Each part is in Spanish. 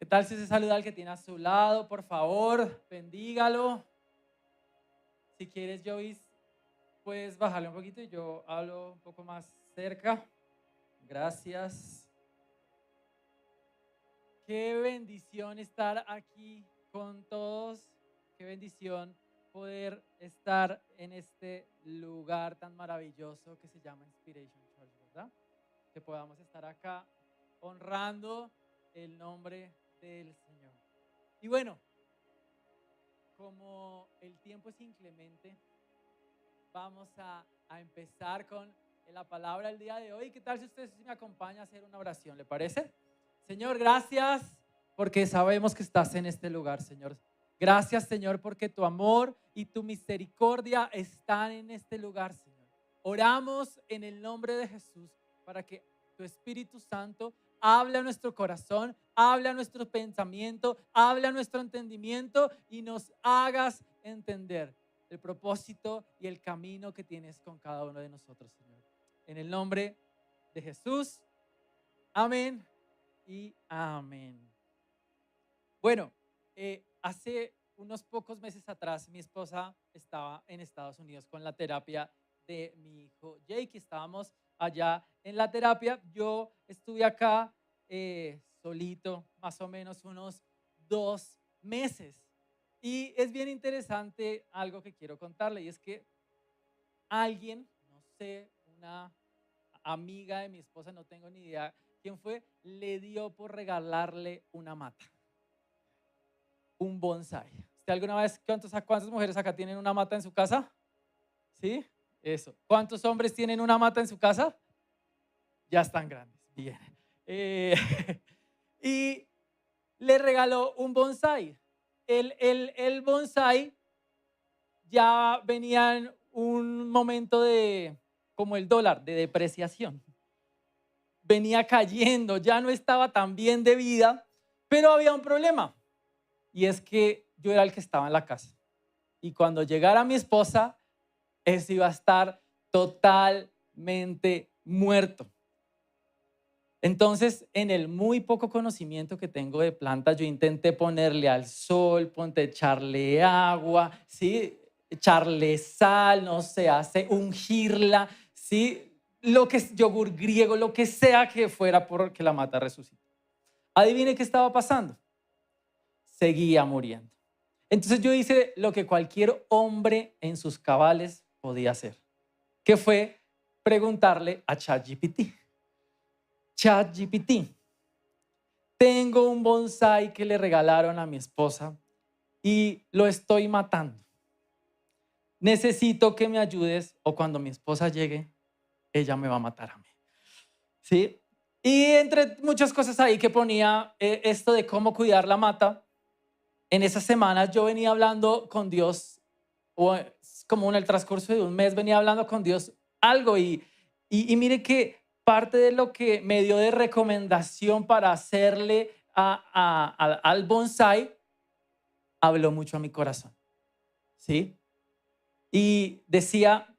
¿Qué tal si se saluda al que tiene a su lado? Por favor, bendígalo. Si quieres, Joyce, puedes bajarle un poquito y yo hablo un poco más cerca. Gracias. Qué bendición estar aquí con todos. Qué bendición poder estar en este lugar tan maravilloso que se llama Inspiration Church, ¿verdad? Que podamos estar acá honrando el nombre del Señor. Y bueno, como el tiempo es inclemente, vamos a empezar con la palabra del día de hoy. ¿Qué tal si usted me acompaña a hacer una oración? ¿Le parece? Señor, gracias porque sabemos que estás en este lugar, Señor. Gracias, Señor, porque tu amor y tu misericordia están en este lugar, Señor. Oramos en el nombre de Jesús para que tu Espíritu Santo hable a nuestro corazón, hable a nuestro pensamiento, hable a nuestro entendimiento y nos hagas entender el propósito y el camino que tienes con cada uno de nosotros, Señor. En el nombre de Jesús, amén y amén. Bueno, hace unos pocos meses atrás mi esposa estaba en Estados Unidos con la terapia de mi hijo Jake. Estábamos allá en la terapia. Yo estuve acá solito, más o menos unos 2 meses. Y es bien interesante algo que quiero contarle, y es que alguien, no sé, una amiga de mi esposa, no tengo ni idea quién fue, le dio por regalarle una mata, un bonsai. ¿Usted alguna vez, cuántas mujeres acá tienen una mata en su casa? ¿Sí? Eso. ¿Cuántos hombres tienen una mata en su casa? Ya están grandes. Bien. Eh, y le regaló un bonsai. El bonsai ya venía en un momento de, como el dólar, de depreciación. Venía cayendo, ya no estaba tan bien de vida, pero había un problema. Y es que yo era el que estaba en la casa. Y cuando llegara mi esposa, eso iba a estar totalmente muerto. Entonces, en el muy poco conocimiento que tengo de plantas, yo intenté ponerle al sol, echarle agua, ¿sí? Echarle sal, no sé, ungirla, ¿sí? Lo que es yogur griego, lo que sea que fuera por que la mata resucite. Adivine qué estaba pasando. Seguía muriendo. Entonces yo hice lo que cualquier hombre en sus cabales podía hacer, que fue preguntarle a ChatGPT. ChatGPT, tengo un bonsai que le regalaron a mi esposa y lo estoy matando. Necesito que me ayudes o cuando mi esposa llegue, ella me va a matar a mí. ¿Sí? Y entre muchas cosas ahí que ponía esto de cómo cuidar la mata, en esas semanas yo venía hablando con Dios, o como en el transcurso de un mes venía hablando con Dios algo y mire que parte de lo que me dio de recomendación para hacerle al bonsai habló mucho a mi corazón, ¿sí? Y decía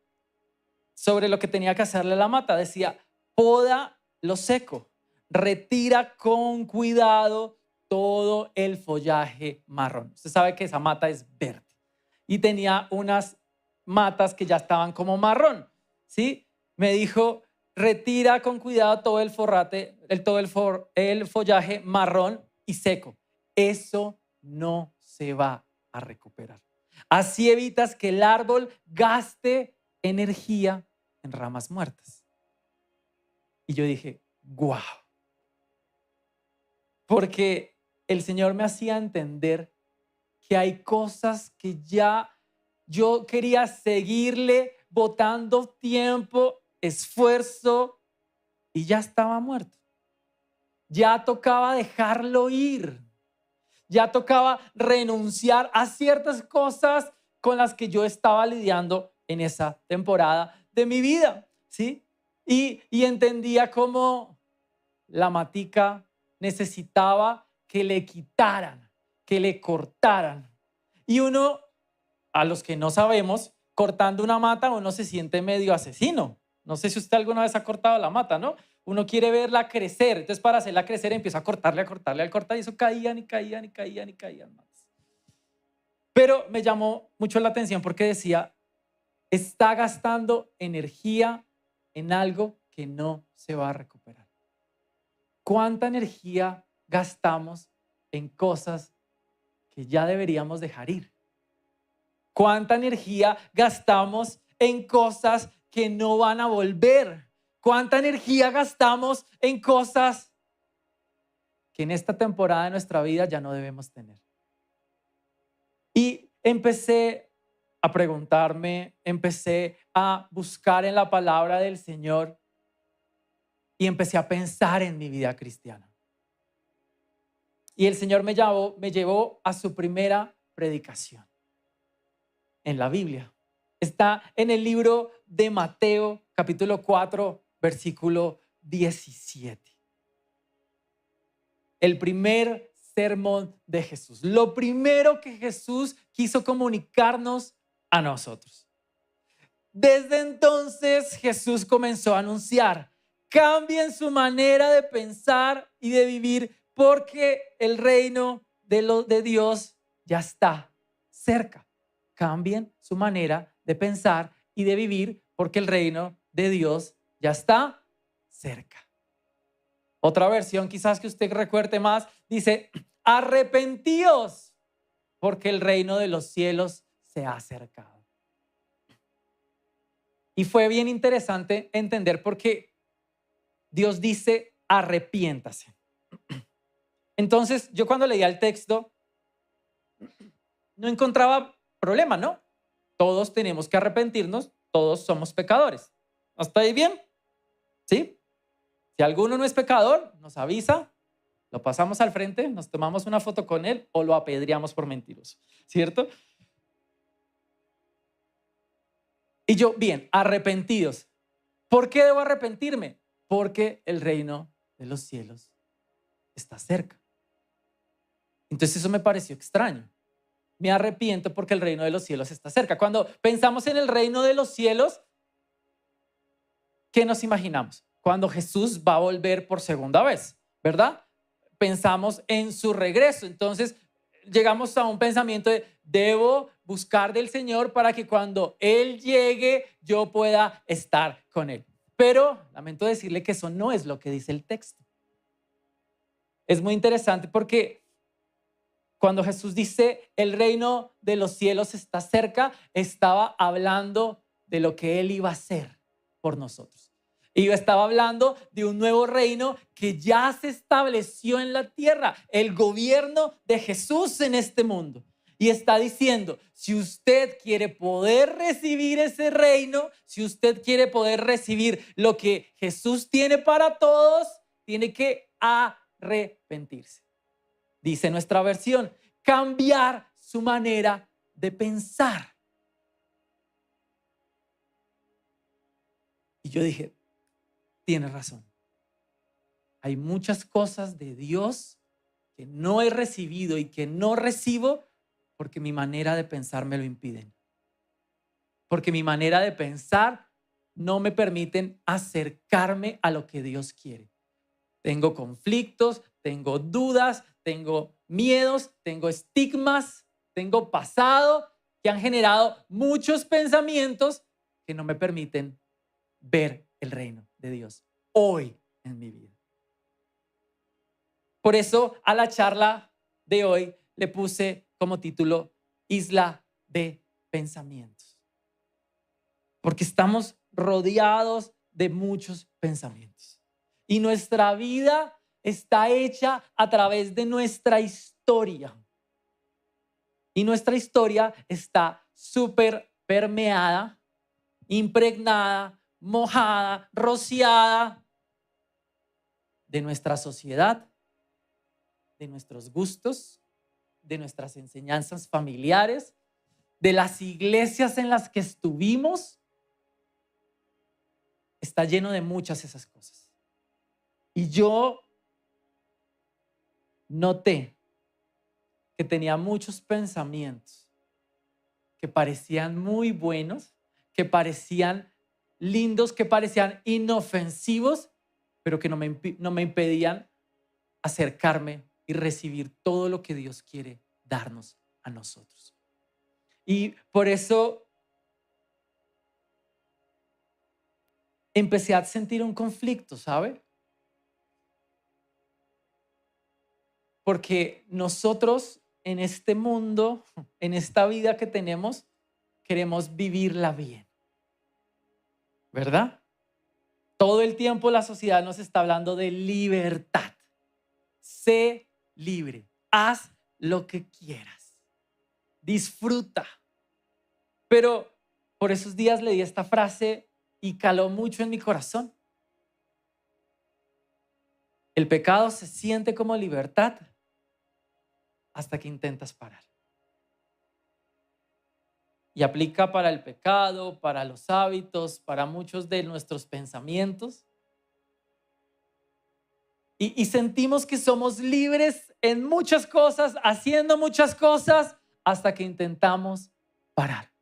sobre lo que tenía que hacerle a la mata, decía, poda lo seco, retira con cuidado todo el follaje marrón. Usted sabe que esa mata es verde y tenía unas matas que ya estaban como marrón, ¿sí? Me dijo, retira con cuidado todo el el follaje marrón y seco. Eso no se va a recuperar. Así evitas que el árbol gaste energía en ramas muertas. Y yo dije, wow. Porque el Señor me hacía entender que hay cosas que ya yo quería seguirle botando tiempo, esfuerzo y ya estaba muerto. Ya tocaba dejarlo ir. Ya tocaba renunciar a ciertas cosas con las que yo estaba lidiando en esa temporada de mi vida, ¿sí? Y entendía cómo la matica necesitaba que le quitaran, que le cortaran. Y uno, a los que no sabemos, cortando una mata uno se siente medio asesino. No sé si usted alguna vez ha cortado la mata, ¿no? uno quiere verla crecer. Entonces, para hacerla crecer, empiezo a cortarle, y eso caían y caían y caían y caían más. Pero me llamó mucho la atención porque decía, está gastando energía en algo que no se va a recuperar. ¿Cuánta energía gastamos en cosas que ya deberíamos dejar ir? ¿Cuánta energía gastamos en cosas que no van a volver? ¿Cuánta energía gastamos en cosas que en esta temporada de nuestra vida ya no debemos tener? Y empecé a preguntarme, empecé a buscar en la palabra del Señor y empecé a pensar en mi vida cristiana. Y el Señor me llevó a su primera predicación en la Biblia. Está en el libro de Mateo, capítulo 4, versículo 17. El primer sermón de Jesús. Lo primero que Jesús quiso comunicarnos a nosotros. Desde entonces Jesús comenzó a anunciar: cambien su manera de pensar y de vivir, porque el reino de Dios ya está cerca. Cambien su manera de pensar y de vivir, porque el reino de Dios ya está cerca. Otra versión, quizás que usted recuerde más, dice: arrepentíos, porque el reino de los cielos se ha acercado. Y fue bien interesante entender por qué Dios dice: arrepiéntase. Entonces, yo cuando leía el texto, no encontraba problema, ¿no? Todos tenemos que arrepentirnos, todos somos pecadores. ¿Hasta ahí bien? ¿Sí? Si alguno no es pecador, nos avisa, lo pasamos al frente, nos tomamos una foto con él o lo apedreamos por mentiroso, ¿cierto? Y yo, bien, arrepentidos. ¿Por qué debo arrepentirme? Porque el reino de los cielos está cerca. Entonces eso me pareció extraño. Me arrepiento porque el reino de los cielos está cerca. Cuando pensamos en el reino de los cielos, ¿qué nos imaginamos? Cuando Jesús va a volver por segunda vez, ¿verdad? Pensamos en su regreso. Entonces llegamos a un pensamiento de: debo buscar del Señor para que cuando Él llegue yo pueda estar con Él. Pero lamento decirle que eso no es lo que dice el texto. Es muy interesante porque cuando Jesús dice el reino de los cielos está cerca, estaba hablando de lo que Él iba a hacer por nosotros. Y yo estaba hablando de un nuevo reino que ya se estableció en la tierra, el gobierno de Jesús en este mundo. Y está diciendo: si usted quiere poder recibir ese reino, si usted quiere poder recibir lo que Jesús tiene para todos, tiene que arrepentirse. Dice nuestra versión: cambiar su manera de pensar. Y yo dije: tienes razón. Hay muchas cosas de Dios que no he recibido y que no recibo porque mi manera de pensar me lo impiden. Porque mi manera de pensar no me permiten acercarme a lo que Dios quiere. Tengo conflictos, tengo dudas, tengo miedos, tengo estigmas, tengo pasado que han generado muchos pensamientos que no me permiten ver el reino de Dios hoy en mi vida. Por eso a la charla de hoy le puse como título: Isla de Pensamientos. Porque estamos rodeados de muchos pensamientos. Y nuestra vida está hecha a través de nuestra historia. Y nuestra historia está súper permeada, impregnada, mojada, rociada de nuestra sociedad, de nuestros gustos, de nuestras enseñanzas familiares, de las iglesias en las que estuvimos. Está lleno de muchas esas cosas. Y yo noté que tenía muchos pensamientos que parecían muy buenos, que parecían lindos, que parecían inofensivos, pero que no me impedían acercarme y recibir todo lo que Dios quiere darnos a nosotros. Y por eso empecé a sentir un conflicto, ¿sabe? Porque nosotros en este mundo, en esta vida que tenemos, queremos vivirla bien, ¿verdad? Todo el tiempo la sociedad nos está hablando de libertad. Sé libre, haz lo que quieras, disfruta. Pero por esos días leí esta frase y caló mucho en mi corazón. El pecado se siente como libertad hasta que intentas parar. Y aplica para el pecado, para los hábitos, para muchos de nuestros pensamientos. Y sentimos que somos libres en muchas cosas, haciendo muchas cosas, hasta que intentamos parar.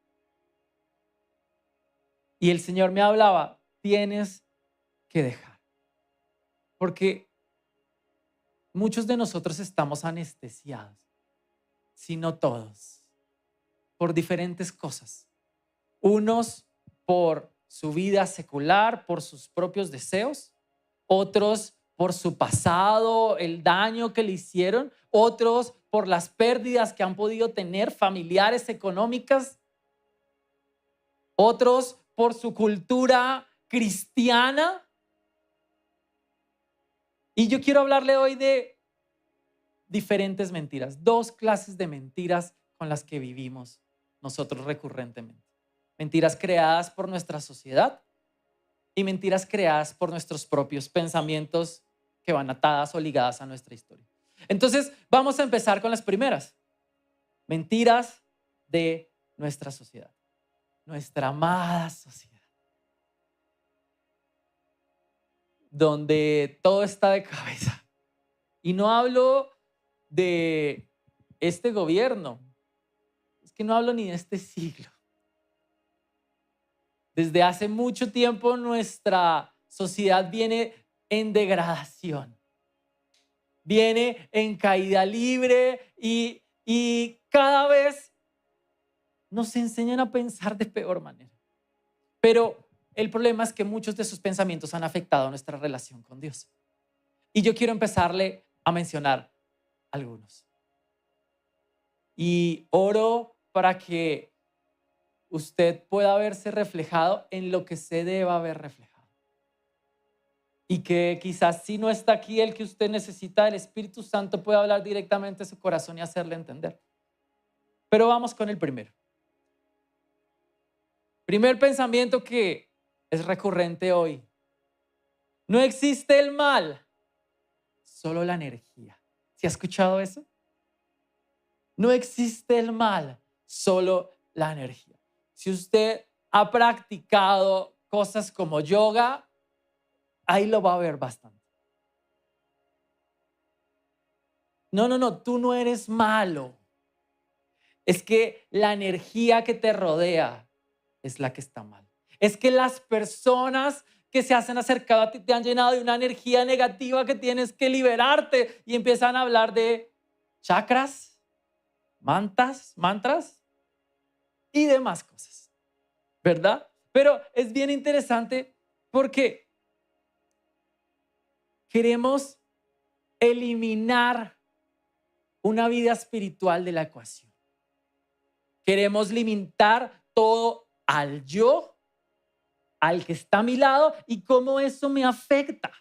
Y el Señor me hablaba, tienes que dejar. Porque muchos de nosotros estamos anestesiados, si no todos, por diferentes cosas. Unos por su vida secular, por sus propios deseos. Otros por su pasado, el daño que le hicieron. Otros por las pérdidas que han podido tener familiares, económicas. Otros por su cultura cristiana. Y yo quiero hablarle hoy de diferentes mentiras, 2 clases de mentiras con las que vivimos nosotros recurrentemente. Mentiras creadas por nuestra sociedad y mentiras creadas por nuestros propios pensamientos que van atadas o ligadas a nuestra historia. Entonces, vamos a empezar con las primeras. Mentiras de nuestra sociedad, nuestra amada sociedad, donde todo está de cabeza. Y no hablo de este gobierno, es que no hablo ni de este siglo. Desde hace mucho tiempo nuestra sociedad viene en degradación, viene en caída libre y cada vez nos enseñan a pensar de peor manera. Pero el problema es que muchos de esos pensamientos han afectado nuestra relación con Dios. Y yo quiero empezarle a mencionar algunos. Y oro para que usted pueda verse reflejado en lo que se deba ver reflejado. Y que quizás si no está aquí el que usted necesita, el Espíritu Santo pueda hablar directamente a su corazón y hacerle entender. Pero vamos con el primero. Primer pensamiento que es recurrente hoy. No existe el mal, solo la energía. ¿Se ha escuchado eso? No existe el mal, solo la energía. Si usted ha practicado cosas como yoga, ahí lo va a ver bastante. No, tú no eres malo. Es que la energía que te rodea es la que está mal. Es que las personas que se hacen acercado a ti te han llenado de una energía negativa que tienes que liberarte y empiezan a hablar de chakras, mantras y demás cosas, ¿verdad? Pero es bien interesante porque queremos eliminar una vida espiritual de la ecuación. Queremos limitar todo al yo, al que está a mi lado y cómo eso me afecta.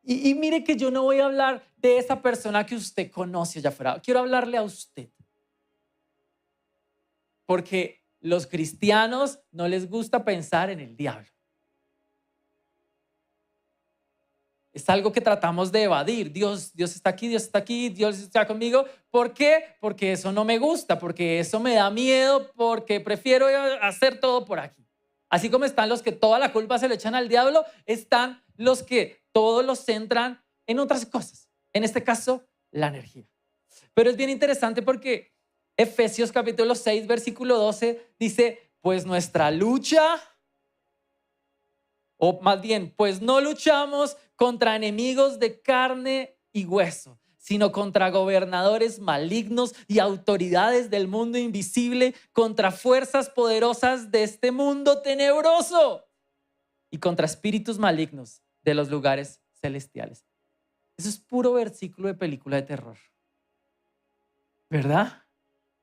Y mire que yo no voy a hablar de esa persona que usted conoce allá afuera. Quiero hablarle a usted. Porque los cristianos no les gusta pensar en el diablo. Es algo que tratamos de evadir. Dios está aquí, Dios está conmigo. ¿Por qué? Porque eso no me gusta, porque eso me da miedo, porque prefiero hacer todo por aquí. Así como están los que toda la culpa se le echan al diablo, están los que todos los centran en otras cosas. En este caso, la energía. Pero es bien interesante porque Efesios capítulo 6, versículo 12 dice, pues nuestra lucha O más bien, pues no luchamos contra enemigos de carne y hueso, sino contra gobernadores malignos y autoridades del mundo invisible, contra fuerzas poderosas de este mundo tenebroso y contra espíritus malignos de los lugares celestiales. Eso es puro versículo de película de terror, ¿verdad?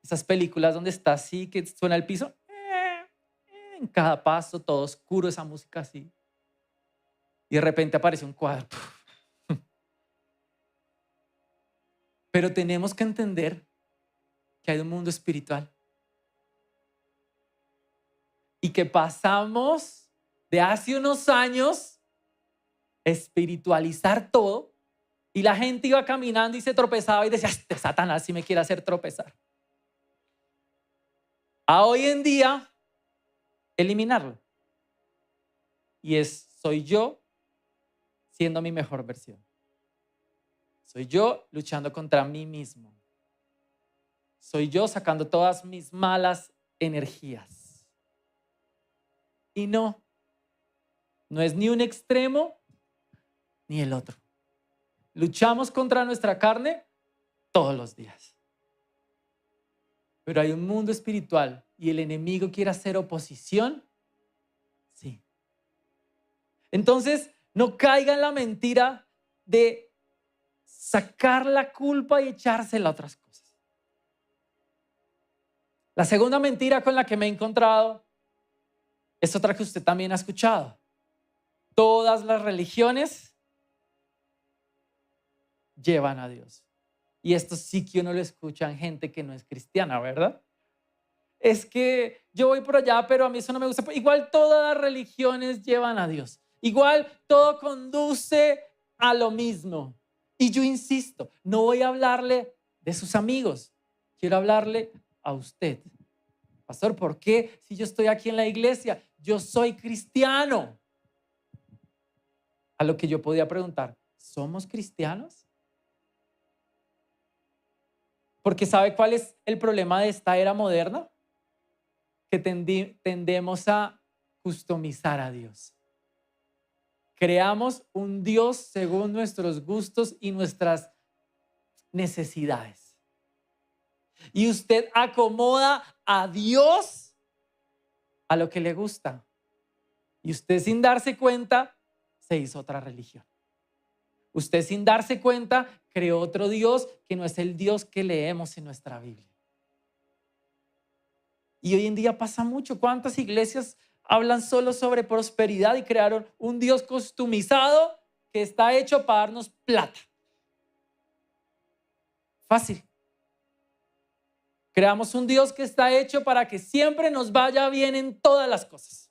Esas películas donde está así, que suena el piso, en cada paso, todo oscuro, esa música así. Y de repente aparece un cuadro. Pero tenemos que entender que hay un mundo espiritual y que pasamos de hace unos años espiritualizar todo y la gente iba caminando y se tropezaba y decía, este Satanás sí me quiere hacer tropezar. A hoy en día, eliminarlo. Y soy yo siendo mi mejor versión. Soy yo luchando contra mí mismo. Soy yo sacando todas mis malas energías. Y no es ni un extremo ni el otro. Luchamos contra nuestra carne todos los días. Pero hay un mundo espiritual y el enemigo quiere hacer oposición. Sí. Entonces, no caiga en la mentira de sacar la culpa y echársela a otras cosas. La segunda mentira con la que me he encontrado es otra que usted también ha escuchado. Todas las religiones llevan a Dios. Y esto sí que uno lo escucha en gente que no es cristiana, ¿verdad? Es que yo voy por allá, pero a mí eso no me gusta. Igual todas las religiones llevan a Dios. Igual todo conduce a lo mismo. Y yo insisto, no voy a hablarle de sus amigos. Quiero hablarle a usted. Pastor, ¿por qué? Si yo estoy aquí en la iglesia, yo soy cristiano. A lo que yo podía preguntar, ¿somos cristianos? Porque ¿sabe cuál es el problema de esta era moderna? Que tendemos a customizar a Dios. Creamos un Dios según nuestros gustos y nuestras necesidades. Y usted acomoda a Dios a lo que le gusta. Y usted sin darse cuenta se hizo otra religión. Usted sin darse cuenta creó otro Dios que no es el Dios que leemos en nuestra Biblia. Y hoy en día pasa mucho. ¿Cuántas iglesias hablan solo sobre prosperidad y crearon un Dios customizado que está hecho para darnos plata? Fácil. Creamos un Dios que está hecho para que siempre nos vaya bien en todas las cosas.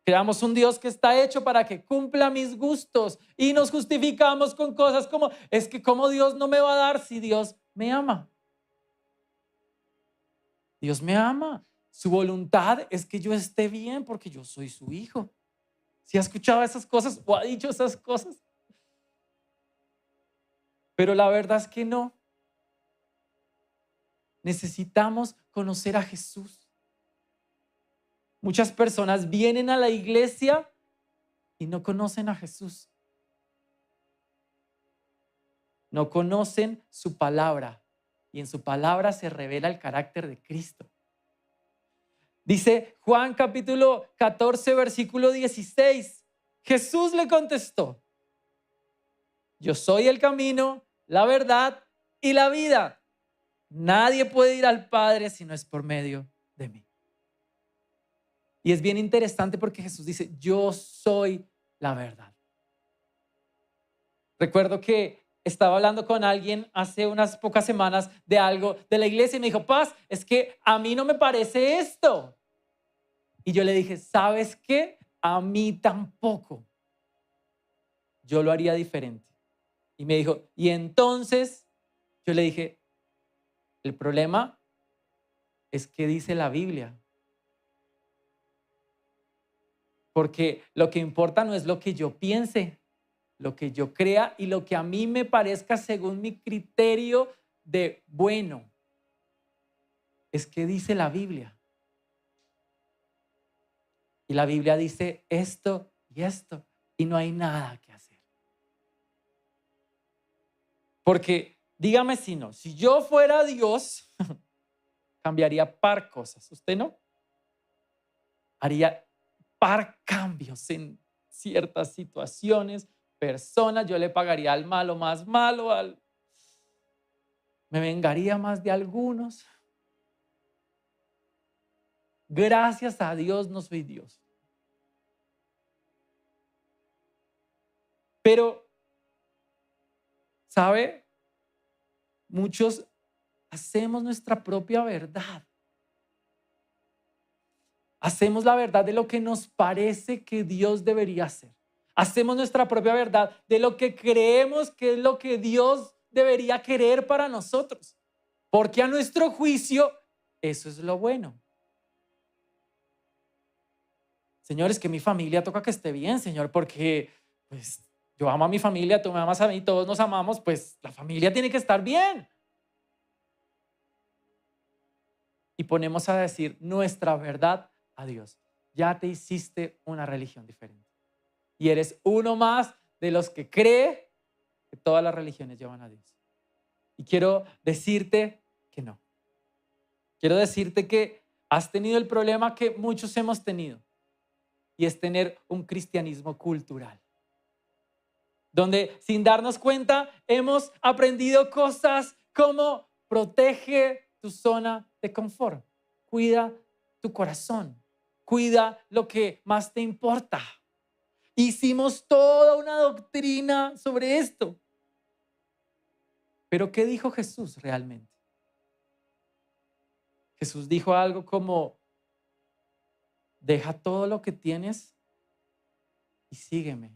Creamos un Dios que está hecho para que cumpla mis gustos y nos justificamos con cosas como, es que como Dios no me va a dar si Dios me ama. Dios me ama. Su voluntad es que yo esté bien porque yo soy su hijo. ¿Sí ha escuchado esas cosas o ha dicho esas cosas? Pero la verdad es que no. Necesitamos conocer a Jesús. Muchas personas vienen a la iglesia y no conocen a Jesús. No conocen su palabra y en su palabra se revela el carácter de Cristo. Dice Juan capítulo 14, versículo 16. Jesús le contestó: yo soy el camino, la verdad y la vida. Nadie puede ir al Padre si no es por medio de mí. Y es bien interesante porque Jesús dice, yo soy la verdad. Recuerdo que estaba hablando con alguien hace unas pocas semanas de algo de la iglesia y me dijo, Paz, es que a mí no me parece esto. Y yo le dije, ¿sabes qué? A mí tampoco. Yo lo haría diferente. Y me dijo, y entonces yo le dije, el problema es que dice la Biblia. Porque lo que importa no es lo que yo piense, lo que yo crea y lo que a mí me parezca según mi criterio de bueno. Es que dice la Biblia. Y la Biblia dice esto y esto, y no hay nada que hacer. Porque dígame si no, si yo fuera Dios, cambiaría par cosas. ¿Usted no? Haría par cambios en ciertas situaciones, personas. Yo le pagaría al malo más malo, me vengaría más de algunos. Gracias a Dios no soy Dios. Pero, ¿sabe? Muchos hacemos nuestra propia verdad. Hacemos la verdad de lo que nos parece que Dios debería hacer. Hacemos nuestra propia verdad de lo que creemos que es lo que Dios debería querer para nosotros. Porque a nuestro juicio, eso es lo bueno. Señor, es que mi familia toca que esté bien, Señor, porque pues yo amo a mi familia, tú me amas a mí, todos nos amamos, pues la familia tiene que estar bien. Y ponemos a decir nuestra verdad a Dios. Ya te hiciste una religión diferente. Y eres uno más de los que cree que todas las religiones llevan a Dios. Y quiero decirte que no. Quiero decirte que has tenido el problema que muchos hemos tenido. Y es tener un cristianismo cultural. Donde sin darnos cuenta hemos aprendido cosas como protege tu zona de confort. Cuida tu corazón. Cuida lo que más te importa. Hicimos toda una doctrina sobre esto. Pero ¿qué dijo Jesús realmente? Jesús dijo algo como, deja todo lo que tienes y sígueme.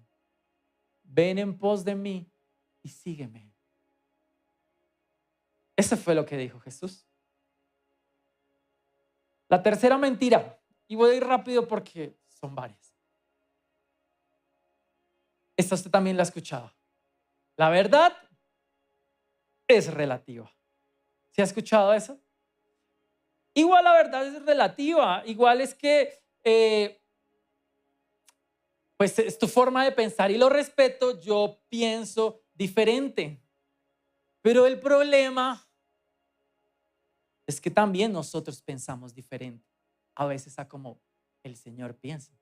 Ven en pos de mí y sígueme. Eso fue lo que dijo Jesús. La tercera mentira, y voy a ir rápido porque son varias. Esta usted también la ha escuchado. La verdad es relativa. ¿Se ha escuchado eso? Igual la verdad es relativa. Igual es que pues es tu forma de pensar y lo respeto. Yo pienso diferente. Pero el problema es que también nosotros pensamos diferente. A veces a como el Señor piensa.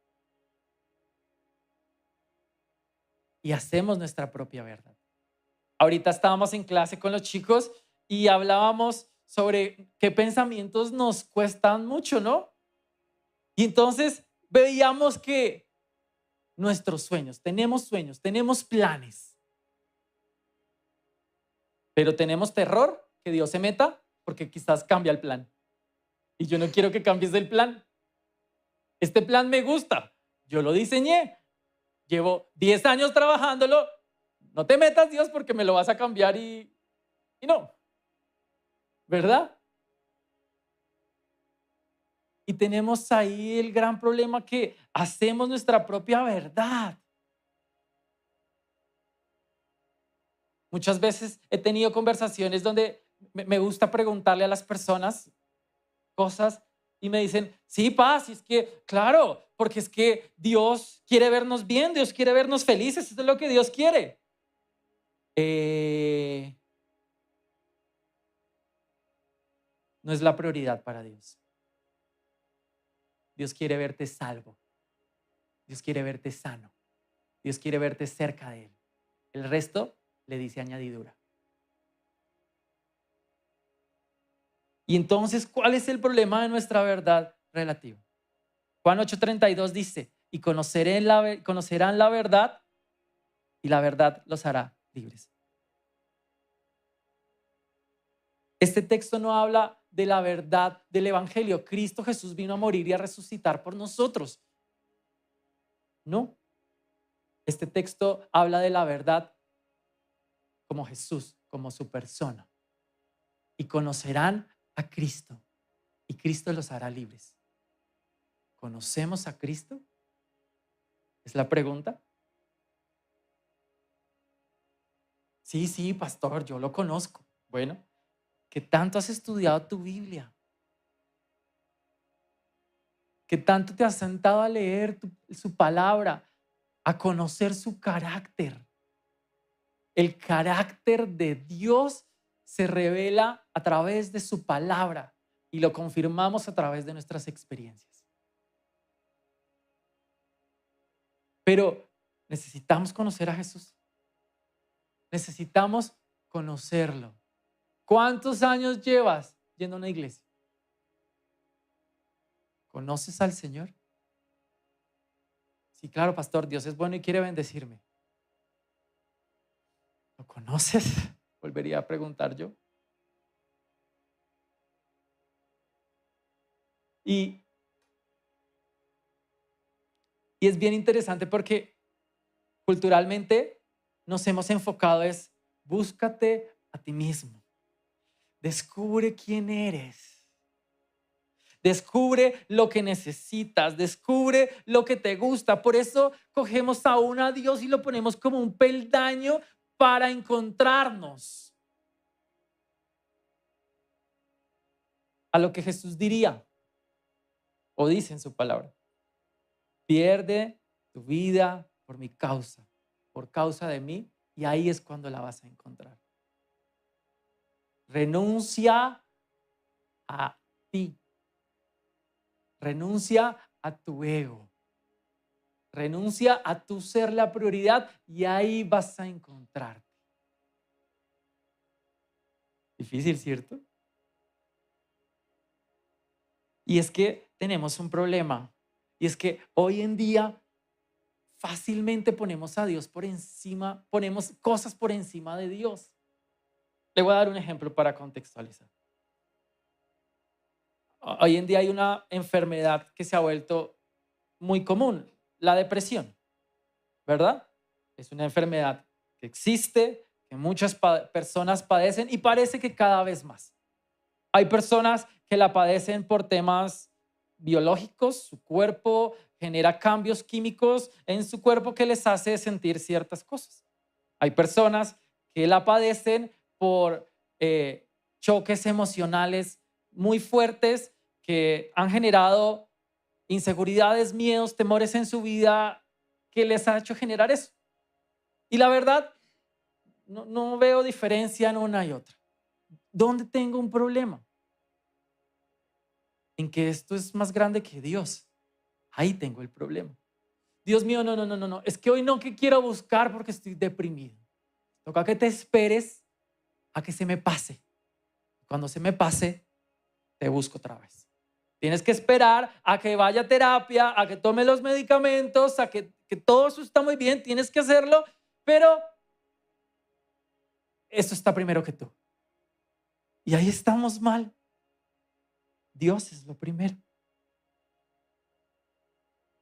Y hacemos nuestra propia verdad. Ahorita estábamos en clase con los chicos y hablábamos sobre qué pensamientos nos cuestan mucho, ¿no? Y entonces veíamos que nuestros sueños, tenemos planes, pero tenemos terror que Dios se meta porque quizás cambia el plan. Y yo no quiero que cambies el plan. Este plan me gusta, yo lo diseñé, llevo 10 años trabajándolo. No te metas, Dios, porque me lo vas a cambiar y no, ¿verdad? Y tenemos ahí el gran problema que hacemos nuestra propia verdad. Muchas veces he tenido conversaciones donde me gusta preguntarle a las personas cosas y me dicen, sí, paz, y es que, claro, porque es que Dios quiere vernos bien, Dios quiere vernos felices, eso es lo que Dios quiere. No es la prioridad para Dios. Dios quiere verte salvo. Dios quiere verte sano. Dios quiere verte cerca de Él. El resto le dice añadidura. Y entonces, ¿cuál es el problema de nuestra verdad relativa? Juan 8:32 dice, y conocerán la verdad y la verdad los hará libres. Este texto no habla de la verdad del evangelio. Cristo Jesús vino a morir y a resucitar por nosotros. No. Este texto habla de la verdad como Jesús, como su persona. Y conocerán a Cristo. Y Cristo los hará libres. ¿Conocemos a Cristo? ¿Es la pregunta? Sí, pastor, yo lo conozco. Bueno, ¿qué tanto has estudiado tu Biblia? ¿Qué tanto te has sentado a leer su palabra? a conocer su carácter. El carácter de Dios se revela a través de su palabra y lo confirmamos a través de nuestras experiencias. Pero necesitamos conocer a Jesús. Necesitamos conocerlo. ¿Cuántos años llevas yendo a una iglesia? ¿Conoces al Señor? Sí, claro, pastor, Dios es bueno y quiere bendecirme. ¿Lo conoces? Volvería a preguntar yo. Y es bien interesante porque culturalmente nos hemos enfocado es búscate a ti mismo. Descubre quién eres. Descubre lo que necesitas, descubre lo que te gusta. Por eso cogemos aún a Dios y lo ponemos como un peldaño para encontrarnos a lo que Jesús diría o dice en su palabra. Pierde tu vida por causa de mí, y ahí es cuando la vas a encontrar. Renuncia a ti. Renuncia a tu ego. Renuncia a tu ser la prioridad y ahí vas a encontrarte. Difícil, ¿cierto? Y es que tenemos un problema. Y es que hoy en día fácilmente ponemos a Dios por encima, ponemos cosas por encima de Dios. Le voy a dar un ejemplo para contextualizar. Hoy en día hay una enfermedad que se ha vuelto muy común, la depresión, ¿verdad? Es una enfermedad que existe, que muchas personas padecen y parece que cada vez más. Hay personas que la padecen por temas biológicos, su cuerpo genera cambios químicos en su cuerpo que les hace sentir ciertas cosas. Hay personas que la padecen por choques emocionales muy fuertes que han generado inseguridades, miedos, temores en su vida que les ha hecho generar eso. Y la verdad, no veo diferencia en una y otra. ¿Dónde tengo un problema? En que esto es más grande que Dios. Ahí tengo el problema. Dios mío, no. Es que hoy no que quiero buscar porque estoy deprimido. Toca que te esperes a que se me pase. Cuando se me pase, te busco otra vez. Tienes que esperar a que vaya a terapia, a que tome los medicamentos, a que todo eso está muy bien, tienes que hacerlo, pero esto está primero que tú. Y ahí estamos mal. Dios es lo primero.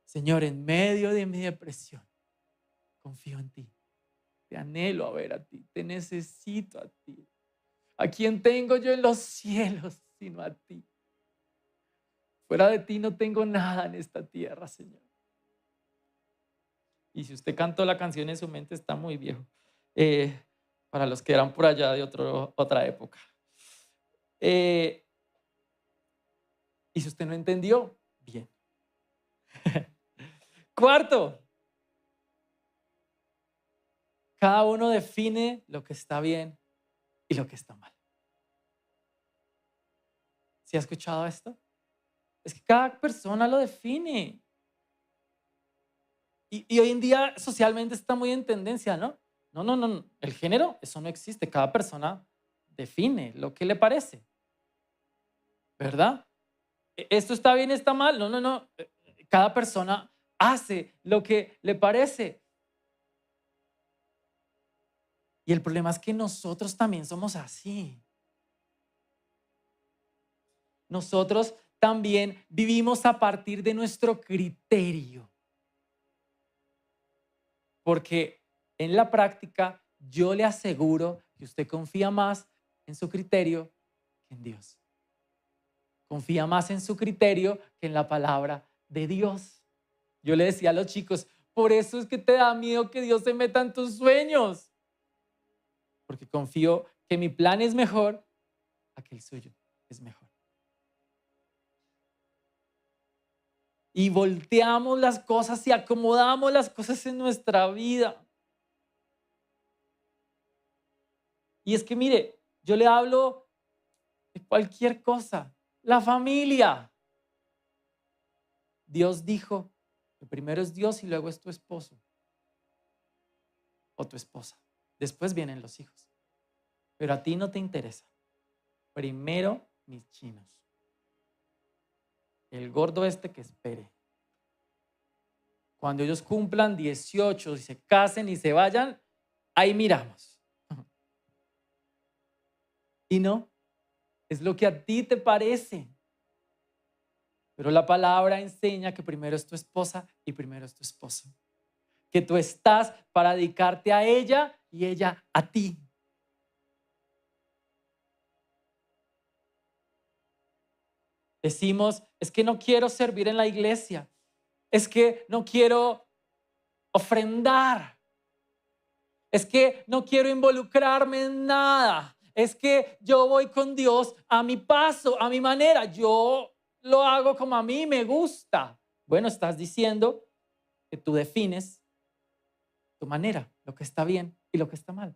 Señor, en medio de mi depresión, confío en ti. Te anhelo a ver a ti, te necesito a ti. ¿A quién tengo yo en los cielos sino a ti? Fuera de ti no tengo nada en esta tierra, Señor. Y si usted cantó la canción en su mente, está muy viejo. Para los que eran por allá de otra época. Y si usted no entendió, bien. Cuarto, cada uno define lo que está bien y lo que está mal. ¿Sí ha escuchado esto? Es que cada persona lo define. Y hoy en día socialmente está muy en tendencia, ¿no? No. El género, eso no existe. Cada persona define lo que le parece. ¿Verdad? ¿Esto está bien, está mal? No. Cada persona hace lo que le parece. Y el problema es que nosotros también somos así. Nosotros también vivimos a partir de nuestro criterio. Porque en la práctica yo le aseguro que usted confía más en su criterio que en Dios. Confía más en su criterio que en la palabra de Dios. Yo le decía a los chicos, por eso es que te da miedo que Dios se meta en tus sueños. Porque confío que mi plan es mejor a que el suyo es mejor. y volteamos las cosas y acomodamos las cosas en nuestra vida. Y es que mire, yo le hablo de cualquier cosa. La familia. Dios dijo que primero es Dios y luego es tu esposo o tu esposa. Después vienen los hijos. Pero a ti no te interesa. Primero mis chinos. El gordo este que espere. Cuando ellos cumplan 18 y se casen y se vayan, ahí miramos. Y no, es lo que a ti te parece. Pero la palabra enseña que primero es tu esposa y primero es tu esposo. Que tú estás para dedicarte a ella y ella a ti. Decimos, es que no quiero servir en la iglesia. Es que no quiero ofrendar. Es que no quiero involucrarme en nada. Es que yo voy con Dios a mi paso, a mi manera. Yo lo hago como a mí me gusta. Bueno, estás diciendo que tú defines tu manera, lo que está bien y lo que está mal.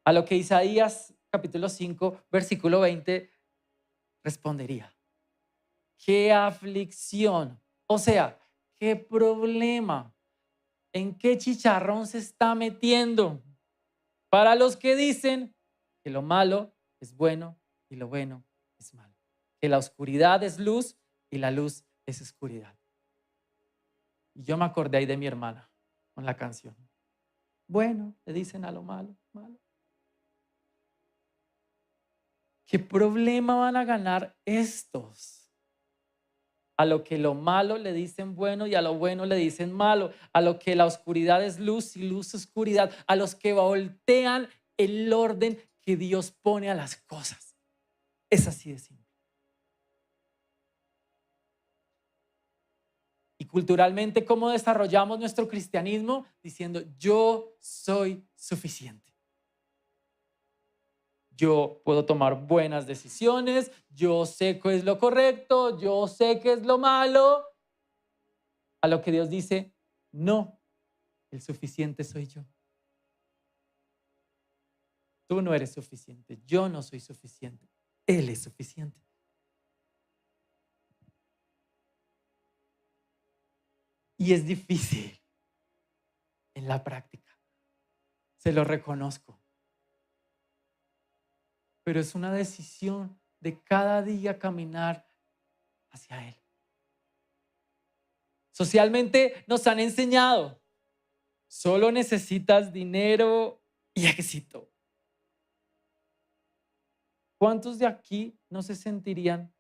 A lo que Isaías capítulo 5, versículo 20 respondería: ¿qué aflicción? O sea, ¿qué problema? ¿En qué chicharrón se está metiendo? Para los que dicen que lo malo es bueno y lo bueno es malo. Que la oscuridad es luz y la luz es oscuridad. Y yo me acordé ahí de mi hermana con la canción. Bueno, le dicen a lo malo, malo. ¿Qué problema van a ganar estos? A lo que lo malo le dicen bueno y a lo bueno le dicen malo. A lo que la oscuridad es luz y luz es oscuridad. A los que voltean el orden que Dios pone a las cosas. Es así de simple. Y culturalmente, ¿cómo desarrollamos nuestro cristianismo? Diciendo, yo soy suficiente. Yo puedo tomar buenas decisiones, yo sé qué es lo correcto, yo sé qué es lo malo. A lo que Dios dice, no, el suficiente soy yo. Tú no eres suficiente, yo no soy suficiente, Él es suficiente. Y es difícil en la práctica, se lo reconozco. Pero es una decisión de cada día caminar hacia Él. Socialmente nos han enseñado, solo necesitas dinero y éxito. ¿Cuántos de aquí no se sentirían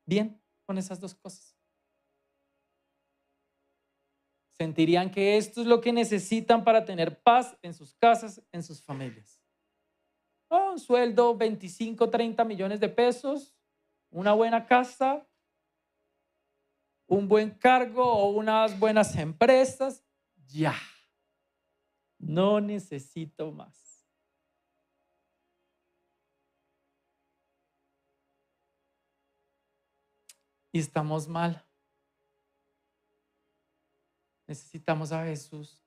bien con esas dos cosas? Sentirían que esto es lo que necesitan para tener paz en sus casas, en sus familias. Un sueldo, 25, 30 millones de pesos, una buena casa, un buen cargo o unas buenas empresas. Ya, no necesito más. Y estamos mal. Necesitamos a Jesús.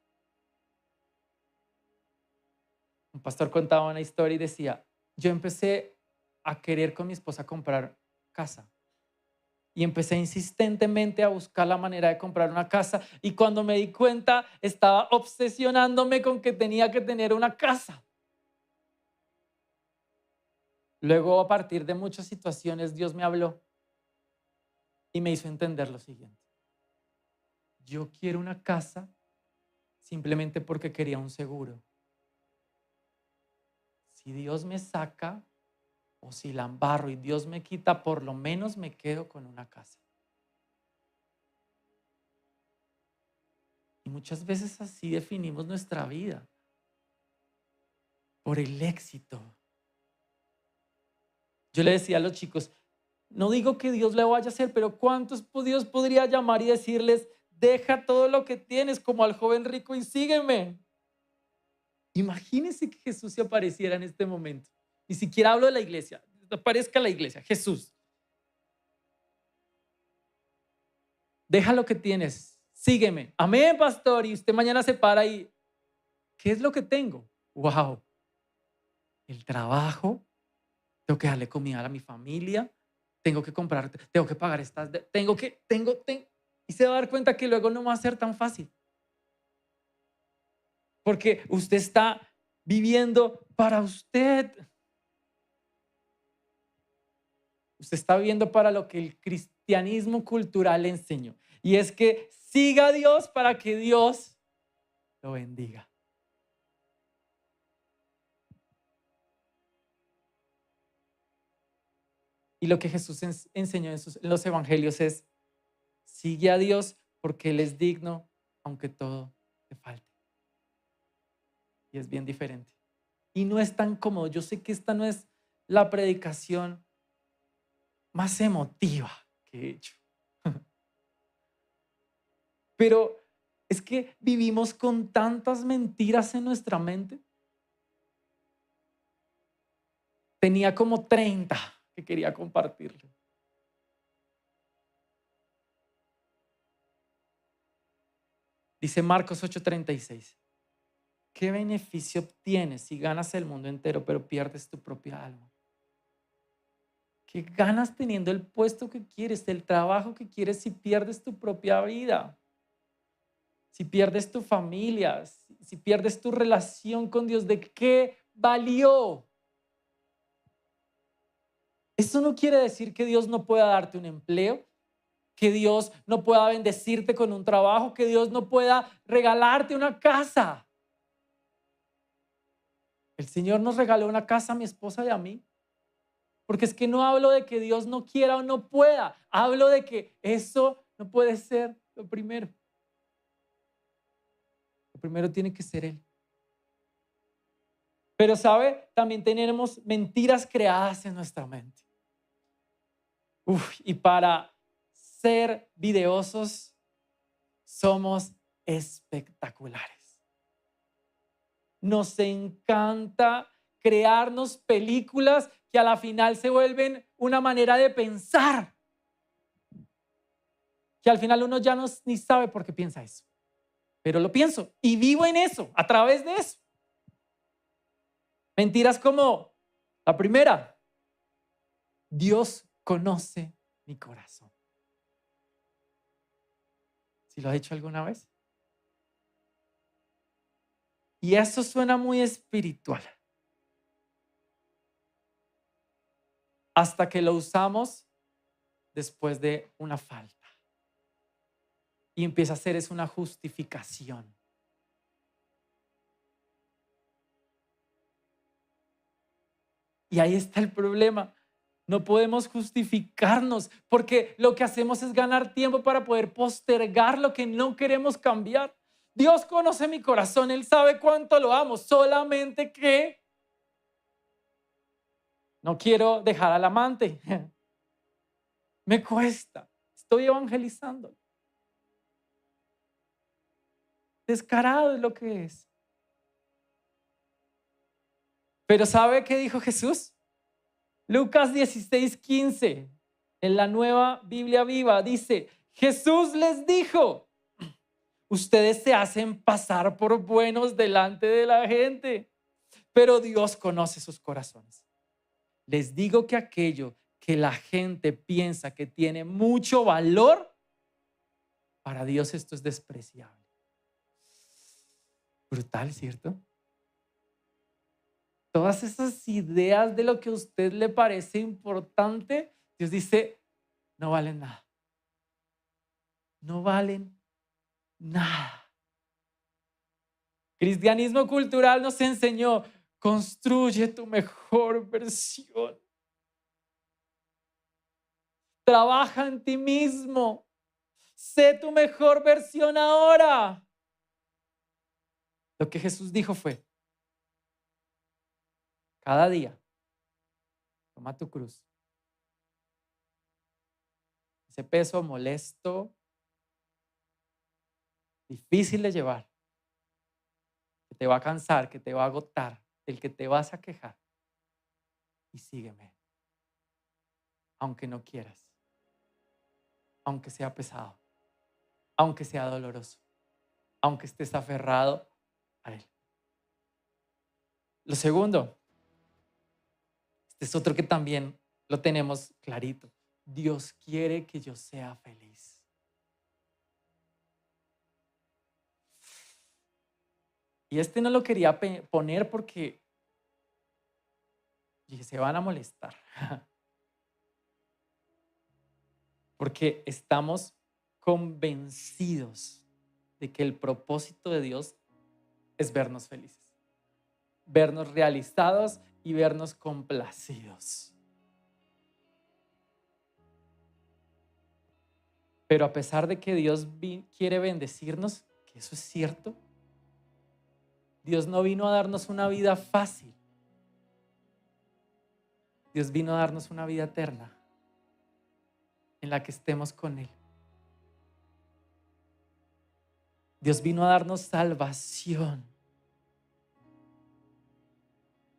Un pastor contaba una historia y decía, yo empecé a querer con mi esposa comprar casa. Y empecé insistentemente a buscar la manera de comprar una casa. Y cuando me di cuenta, estaba obsesionándome con que tenía que tener una casa. Luego, a partir de muchas situaciones, Dios me habló y me hizo entender lo siguiente. Yo quiero una casa simplemente porque quería un seguro. Si Dios me saca o si la embarro y Dios me quita, por lo menos me quedo con una casa. Y muchas veces así definimos nuestra vida, por el éxito. Yo le decía a los chicos, no digo que Dios le vaya a hacer, pero ¿cuántos Dios podría llamar y decirles, deja todo lo que tienes como al joven rico y sígueme? Imagínense que Jesús se apareciera en este momento. Ni siquiera hablo de la iglesia, aparezca la iglesia, Jesús. Deja lo que tienes, sígueme. Amén, pastor. Y usted mañana se para y, ¿qué es lo que tengo? Wow, el trabajo, tengo que darle comida a mi familia, tengo que comprar, tengo que pagar estas, tengo. Y se va a dar cuenta que luego no va a ser tan fácil. Porque usted está viviendo para usted. Usted está viviendo para lo que el cristianismo cultural le enseñó. Y es que siga a Dios para que Dios lo bendiga. Y lo que Jesús enseñó en los evangelios es, sigue a Dios porque Él es digno, aunque todo te falte. Y es bien diferente. Y no es tan cómodo. Yo sé que esta no es la predicación más emotiva que he hecho. Pero es que vivimos con tantas mentiras en nuestra mente. Tenía como 30 que quería compartirle. Dice Marcos 8:36. ¿Qué beneficio obtienes si ganas el mundo entero pero pierdes tu propia alma? ¿Qué ganas teniendo el puesto que quieres, el trabajo que quieres si pierdes tu propia vida? Si pierdes tu familia, si pierdes tu relación con Dios, ¿de qué valió? Eso no quiere decir que Dios no pueda darte un empleo, que Dios no pueda bendecirte con un trabajo, que Dios no pueda regalarte una casa. El Señor nos regaló una casa a mi esposa y a mí. Porque es que no hablo de que Dios no quiera o no pueda. Hablo de que eso no puede ser lo primero. Lo primero tiene que ser Él. Pero, ¿sabe? También tenemos mentiras creadas en nuestra mente. Y para ser videosos somos espectaculares. Nos encanta crearnos películas que a la final se vuelven una manera de pensar. Que al final uno ya ni sabe por qué piensa eso. Pero lo pienso y vivo en eso, a través de eso. Mentiras como la primera, Dios conoce mi corazón. ¿Sí lo ha dicho alguna vez? Y eso suena muy espiritual. Hasta que lo usamos después de una falta. Y empieza a ser es una justificación. Y ahí está el problema. No podemos justificarnos porque lo que hacemos es ganar tiempo para poder postergar lo que no queremos cambiar. Dios conoce mi corazón, Él sabe cuánto lo amo, solamente que no quiero dejar al amante. Me cuesta, estoy evangelizando. Descarado es lo que es. Pero ¿sabe qué dijo Jesús? Lucas 16:15, en la Nueva Biblia Viva, dice, Jesús les dijo, ustedes se hacen pasar por buenos delante de la gente, pero Dios conoce sus corazones. Les digo que aquello que la gente piensa que tiene mucho valor, para Dios esto es despreciable. Brutal, ¿cierto? Todas esas ideas de lo que a usted le parece importante, Dios dice, no valen nada. No valen nada. Cristianismo cultural nos enseñó, construye tu mejor versión. Trabaja en ti mismo. Sé tu mejor versión ahora. Lo que Jesús dijo fue, cada día, toma tu cruz. Ese peso molesto, difícil de llevar, que te va a cansar, que te va a agotar, del que te vas a quejar. Y sígueme, aunque no quieras, aunque sea pesado. aunque sea doloroso, aunque estés aferrado a Él. Lo segundo, este es otro que también lo tenemos clarito. Dios quiere que yo sea feliz. Y este no lo quería poner porque dije, se van a molestar. Porque estamos convencidos de que el propósito de Dios es vernos felices, vernos realizados y vernos complacidos. Pero a pesar de que Dios quiere bendecirnos, que eso es cierto, Dios no vino a darnos una vida fácil. Dios vino a darnos una vida eterna en la que estemos con Él. Dios vino a darnos salvación.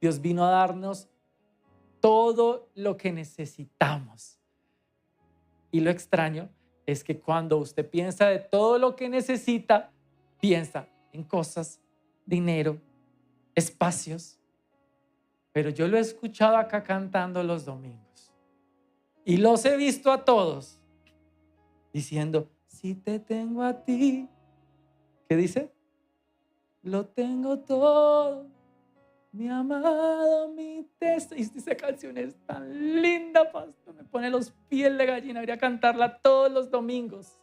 Dios vino a darnos todo lo que necesitamos. Y lo extraño es que cuando usted piensa de todo lo que necesita, piensa en cosas, dinero, espacios. Pero yo lo he escuchado acá cantando los domingos. Y los he visto a todos diciendo, si te tengo a ti, ¿qué dice? Lo tengo todo, mi amado, mi teso. Y esa canción es tan linda, pastor. Me pone los pies de gallina. Debería cantarla todos los domingos.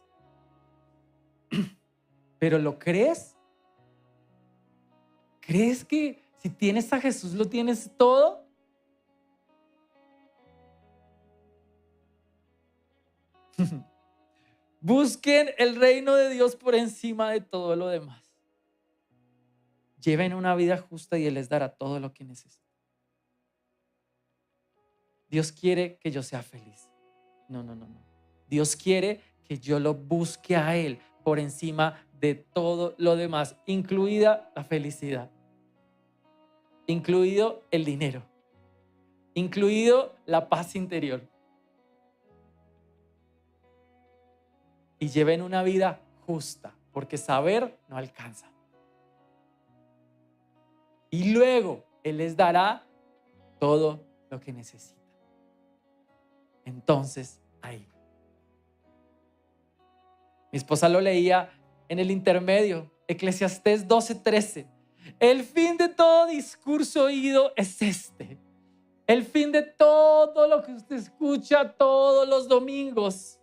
¿Pero lo crees? ¿Crees que si tienes a Jesús lo tienes todo? Busquen el reino de Dios por encima de todo lo demás. Lleven una vida justa y Él les dará todo lo que necesitan. Dios quiere que yo sea feliz. No. Dios quiere que yo lo busque a Él por encima de todo lo demás, incluida la felicidad, incluido el dinero, incluido la paz interior. Y lleven una vida justa, porque saber no alcanza. Y luego Él les dará todo lo que necesitan. Entonces, ahí. Mi esposa lo leía en el intermedio, Eclesiastés 12:13. El fin de todo discurso oído es este. El fin de todo lo que usted escucha todos los domingos.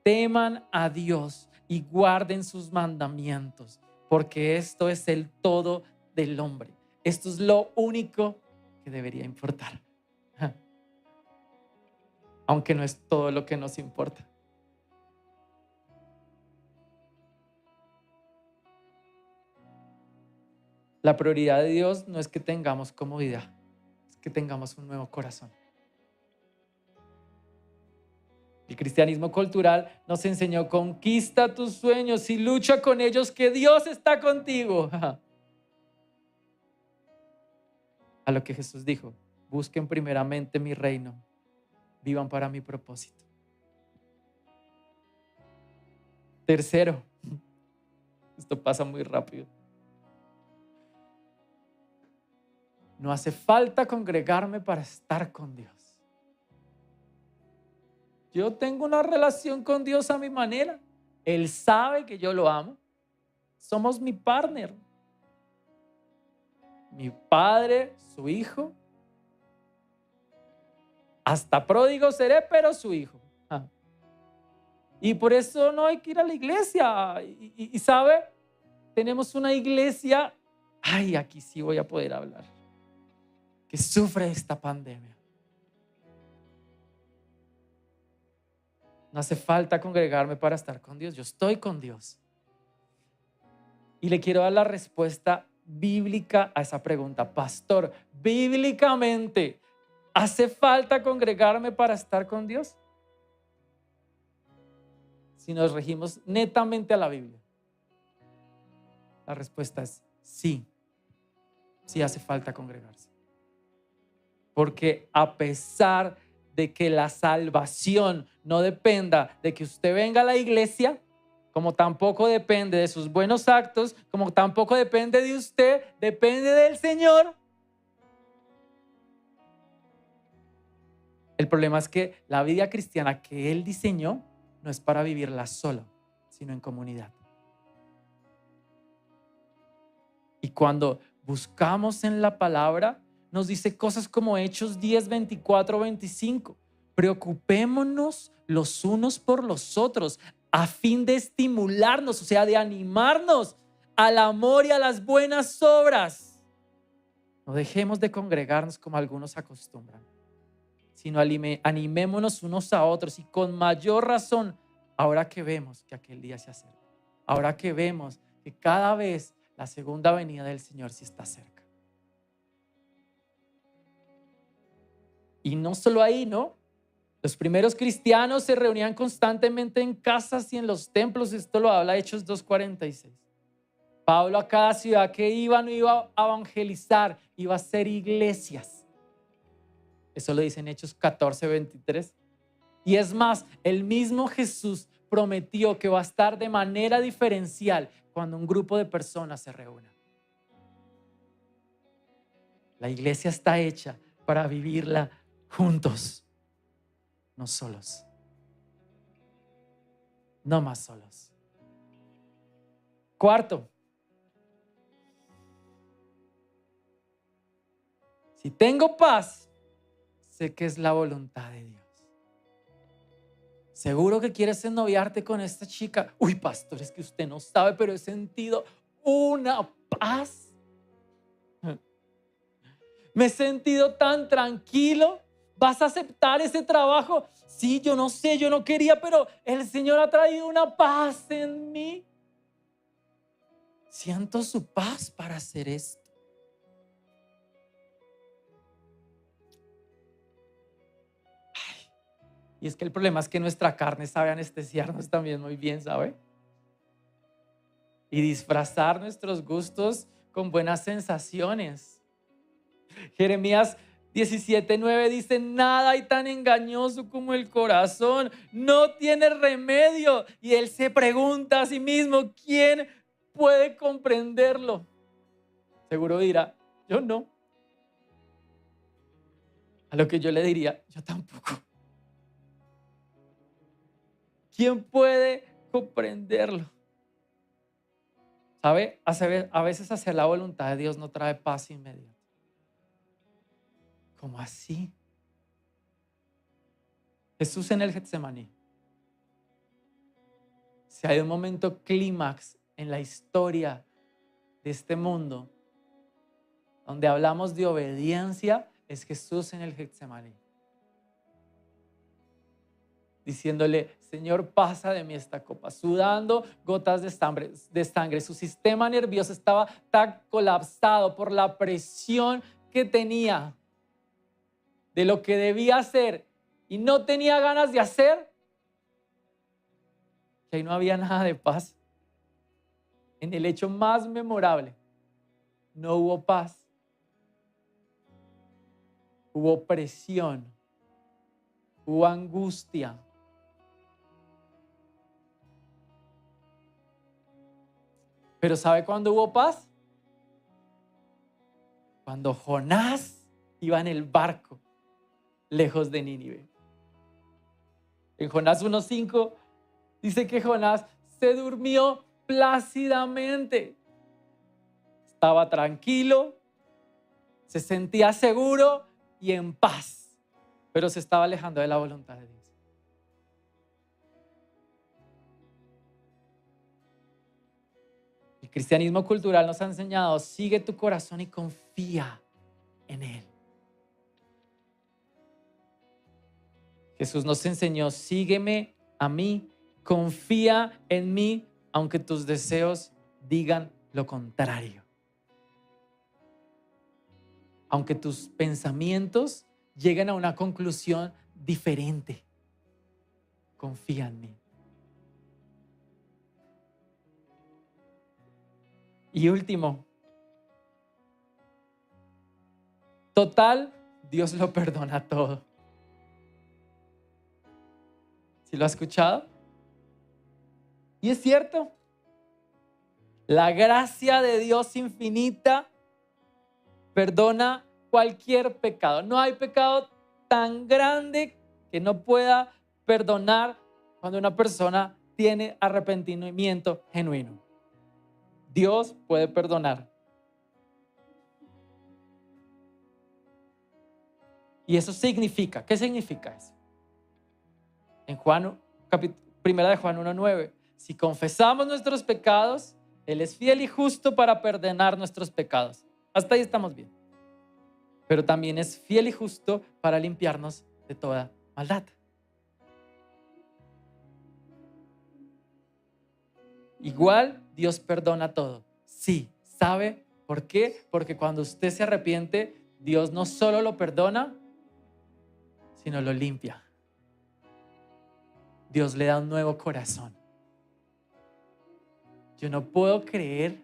Teman a Dios y guarden sus mandamientos, porque esto es el todo del hombre. Esto es lo único que debería importar. Aunque no es todo lo que nos importa. La prioridad de Dios no es que tengamos comodidad, es que tengamos un nuevo corazón. El cristianismo cultural nos enseñó: conquista tus sueños y lucha con ellos, que Dios está contigo. A lo que Jesús dijo: busquen primeramente mi reino, vivan para mi propósito. Tercero, esto pasa muy rápido. No hace falta congregarme para estar con Dios. Yo tengo una relación con Dios a mi manera. Él sabe que yo lo amo. Somos mi partner. Mi padre, su hijo. Hasta pródigo seré, pero su hijo. Y por eso no hay que ir a la iglesia. Y ¿sabe? Tenemos una iglesia, aquí sí voy a poder hablar, que sufre esta pandemia. No hace falta congregarme para estar con Dios. Yo estoy con Dios. Y le quiero dar la respuesta bíblica a esa pregunta. Pastor, bíblicamente, ¿hace falta congregarme para estar con Dios? Si nos regimos netamente a la Biblia, la respuesta es sí. Sí hace falta congregarse. Porque a pesar de que la salvación no dependa de que usted venga a la iglesia, como tampoco depende de sus buenos actos, como tampoco depende de usted, depende del Señor. El problema es que la vida cristiana que Él diseñó no es para vivirla solo, sino en comunidad. Y cuando buscamos en la palabra, nos dice cosas como Hechos 10, 24, 25. Preocupémonos los unos por los otros a fin de estimularnos, o sea, de animarnos al amor y a las buenas obras. No dejemos de congregarnos como algunos acostumbran, sino animémonos unos a otros, y con mayor razón ahora que vemos que aquel día se acerca, ahora que vemos que cada vez la segunda venida del Señor sí está cerca. Y no solo ahí, ¿no? Los primeros cristianos se reunían constantemente en casas y en los templos. Esto lo habla Hechos 2:46. Pablo a cada ciudad que iba no iba a evangelizar, iba a hacer iglesias. Eso lo dice en Hechos 14:23. Y es más, el mismo Jesús prometió que va a estar de manera diferencial cuando un grupo de personas se reúna. La iglesia está hecha para vivirla juntos, no solos, no más solos. Cuarto, si tengo paz, sé que es la voluntad de Dios. Seguro que quieres ennoviarte con esta chica. Uy, pastor, es que usted no sabe, pero he sentido una paz. Me he sentido tan tranquilo. ¿Vas a aceptar ese trabajo? Sí, yo no sé, yo no quería, pero el Señor ha traído una paz en mí. Siento su paz para hacer esto. Y es que el problema es que nuestra carne sabe anestesiarnos también muy bien, ¿sabe? Y disfrazar nuestros gustos con buenas sensaciones. Jeremías 17:9 dice: nada hay tan engañoso como el corazón, no tiene remedio. Y él se pregunta a sí mismo: ¿quién puede comprenderlo? Seguro dirá: yo no. A lo que yo le diría: yo tampoco. ¿Quién puede comprenderlo? ¿Sabe? A veces hacer la voluntad de Dios no trae paz inmediata. ¿Cómo así? Jesús en el Getsemaní. Si hay un momento clímax en la historia de este mundo donde hablamos de obediencia, es Jesús en el Getsemaní, diciéndole: Señor, pasa de mí esta copa, sudando gotas de sangre. Su sistema nervioso estaba tan colapsado por la presión que tenía de lo que debía hacer y no tenía ganas de hacer, que ahí no había nada de paz. En el hecho más memorable no hubo paz, hubo presión, hubo angustia. Pero ¿sabe cuándo hubo paz? Cuando Jonás iba en el barco lejos de Nínive. En Jonás 1:5 dice que Jonás se durmió plácidamente. Estaba tranquilo, se sentía seguro y en paz, pero se estaba alejando de la voluntad de Dios. El cristianismo cultural nos ha enseñado: sigue tu corazón y confía en Él. Jesús nos enseñó: sígueme a mí, confía en mí, aunque tus deseos digan lo contrario. Aunque tus pensamientos lleguen a una conclusión diferente, confía en mí. Y último, total, Dios lo perdona todo. ¿Sí lo has escuchado? Y es cierto, la gracia de Dios infinita perdona cualquier pecado. No hay pecado tan grande que no pueda perdonar cuando una persona tiene arrepentimiento genuino. Dios puede perdonar. Y eso significa, ¿qué significa eso? En primera de Juan 1:9, si confesamos nuestros pecados, Él es fiel y justo para perdonar nuestros pecados. Hasta ahí estamos bien. Pero también es fiel y justo para limpiarnos de toda maldad. Igual Dios perdona todo. Sí, ¿sabe por qué? Porque cuando usted se arrepiente, Dios no solo lo perdona, sino lo limpia. Dios le da un nuevo corazón. Yo no puedo creer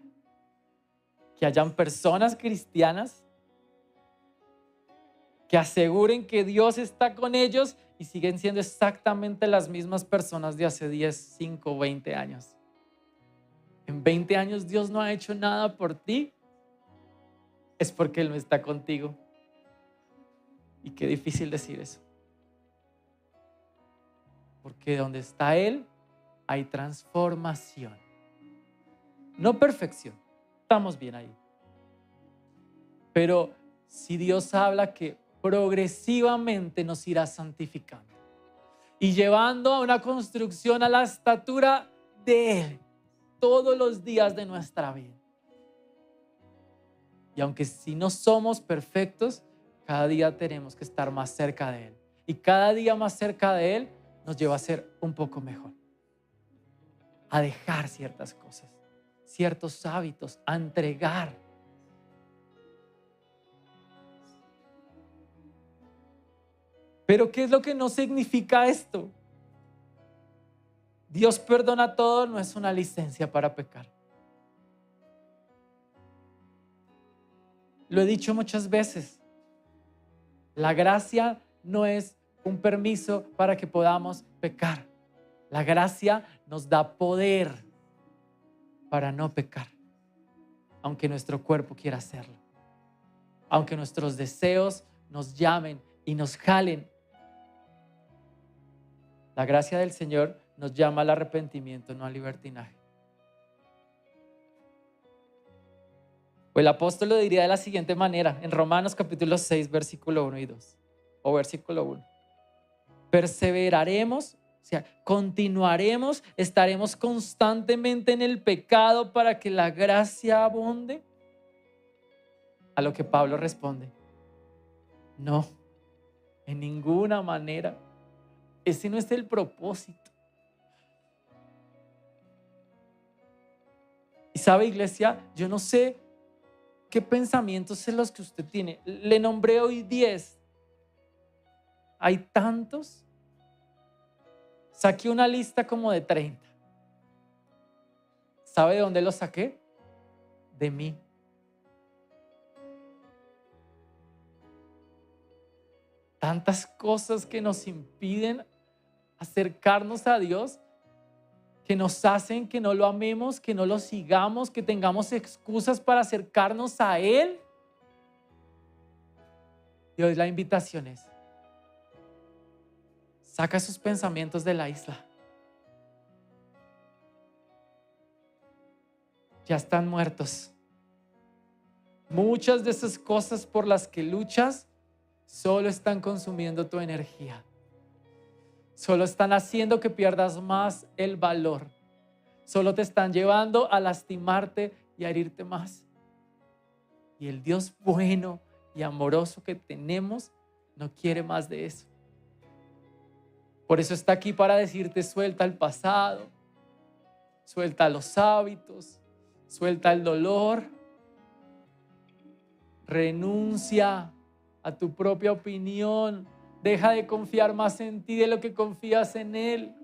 que hayan personas cristianas que aseguren que Dios está con ellos y siguen siendo exactamente las mismas personas de hace 10, 5, 20 años. En 20 años Dios no ha hecho nada por ti, es porque Él no está contigo. Y qué difícil decir eso. Porque donde está Él hay transformación. No perfección, estamos bien ahí. Pero si Dios habla que progresivamente nos irá santificando y llevando a una construcción a la estatura de Él todos los días de nuestra vida. Y aunque si no somos perfectos, cada día tenemos que estar más cerca de Él. Y cada día más cerca de Él nos lleva a ser un poco mejor. A dejar ciertas cosas, ciertos hábitos, a entregar. Pero ¿qué es lo que no significa esto? Dios perdona todo, no es una licencia para pecar. Lo he dicho muchas veces. La gracia no es un permiso para que podamos pecar. La gracia nos da poder para no pecar, aunque nuestro cuerpo quiera hacerlo, aunque nuestros deseos nos llamen y nos jalen. La gracia del Señor nos llama al arrepentimiento, no al libertinaje. O el apóstol lo diría de la siguiente manera, en Romanos capítulo 6, versículo 1 y 2, o versículo 1. Perseveraremos, o sea, continuaremos, estaremos constantemente en el pecado para que la gracia abunde. A lo que Pablo responde, no, en ninguna manera. Ese no es el propósito. Y sabe, iglesia, yo no sé qué pensamientos son los que usted tiene. Le nombré hoy 10. Hay tantos. Saqué una lista como de 30. ¿Sabe de dónde los saqué? De mí. Tantas cosas que nos impiden acercarnos a Dios, que nos hacen que no lo amemos, que no lo sigamos, que tengamos excusas para acercarnos a Él. Y hoy la invitación es: saca sus pensamientos de la isla. Ya están muertos. Muchas de esas cosas por las que luchas solo están consumiendo tu energía. Solo están haciendo que pierdas más el valor. Solo te están llevando a lastimarte y a herirte más. Y el Dios bueno y amoroso que tenemos no quiere más de eso. Por eso está aquí para decirte: suelta el pasado, suelta los hábitos, suelta el dolor, renuncia a tu propia opinión. Deja de confiar más en ti de lo que confías en Él.